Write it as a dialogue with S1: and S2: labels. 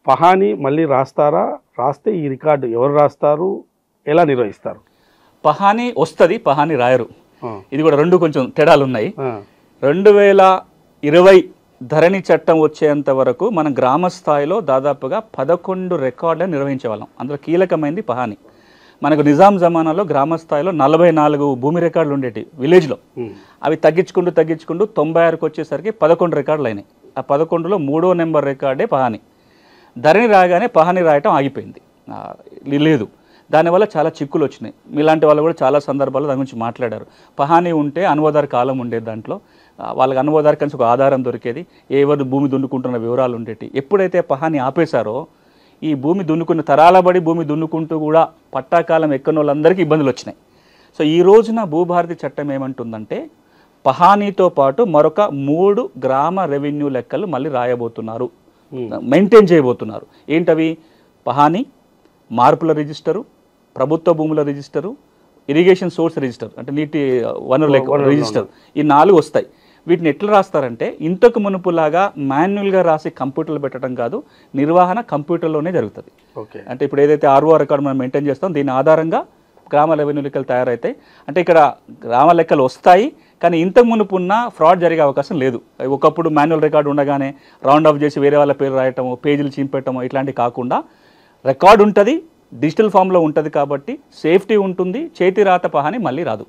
S1: పహాని మళ్ళీ రాస్తారా? రాస్తే ఈ రికార్డు ఎవరు రాస్తారు? ఎలా నిర్వహిస్తారు?
S2: పహాని వస్తుంది, పహాని రాయరు. ఇది కూడా రెండు కొంచెం తేడాలు ఉన్నాయి. 2020 ధరణి చట్టం వచ్చేంత వరకు మనం గ్రామ స్థాయిలో దాదాపుగా 11 రికార్డులను నిర్వహించేవాళ్ళం. అందులో కీలకమైనది పహాని. మనకు నిజాం జమానాలో గ్రామ స్థాయిలో 44 భూమి రికార్డులు ఉండేవి విలేజ్లో. అవి తగ్గించుకుంటూ 96కి వచ్చేసరికి 11 రికార్డులు అయినాయి. ఆ 11లో 3వ నెంబర్ రికార్డే పహాని. ధరణి రాగానే పహాని రాయటం ఆగిపోయింది, లేదు. దానివల్ల చాలా చిక్కులు వచ్చినాయి. మీలాంటి వాళ్ళు కూడా చాలా సందర్భాల్లో దాని గురించి మాట్లాడారు. పహాని ఉంటే అనువాదార కాలం ఉండేది, దాంట్లో వాళ్ళకి అనువాదార కనీసం ఒక ఆధారం దొరికేది, ఎవరు భూమి దున్నుకుంటున్న వివరాలు ఉండేవి. ఎప్పుడైతే పహాని ఆపేశారో ఈ భూమి దున్నుకున్న తరాలబడి భూమి దున్నుకుంటూ కూడా పట్టాకాలం ఎక్కని వాళ్ళందరికీ ఇబ్బందులు వచ్చినాయి. సో ఈ రోజున భూభారతి చట్టం ఏమంటుందంటే పహానీతో పాటు మరొక 3 గ్రామ రెవెన్యూ లెక్కలు మళ్ళీ రాయబోతున్నారు, మెయింటైన్ చేయబోతున్నారు. ఏంటవి? పహాని, మార్పుల రిజిస్టరు, ప్రభుత్వ భూముల రిజిస్టరు, ఇరిగేషన్ సోర్స్ రిజిస్టర్ అంటే నీటి వనరుల రిజిస్టర్. ఈ 4 వస్తాయి. వీటిని ఎట్లా రాస్తారంటే ఇంతకు మునుపులాగా మాన్యువల్గా రాసి కంప్యూటర్లో పెట్టడం కాదు, నిర్వహణ కంప్యూటర్లోనే జరుగుతుంది. అంటే ఇప్పుడు ఏదైతే ఆర్ఓ రికార్డు మనం మెయింటైన్ చేస్తాం దీని ఆధారంగా గ్రామ రెవెన్యూ లెక్కలు తయారవుతాయి. అంటే ఇక్కడ గ్రామ లెక్కలు వస్తాయి, కానీ ఇంతకు మునుపున్న ఫ్రాడ్ జరిగే అవకాశం లేదు. ఒకప్పుడు మాన్యువల్ రికార్డు ఉండగానే రౌండ్ ఆఫ్ చేసి వేరే వాళ్ళ పేరు రాయటము, పేజీలు చింపెట్టము ఇట్లాంటివి కాకుండా రికార్డు ఉంటుంది, డిజిటల్ ఫామ్లో ఉంటుంది. కాబట్టి సేఫ్టీ ఉంటుంది, చేతి రాత పహాని మళ్ళీ రాదు.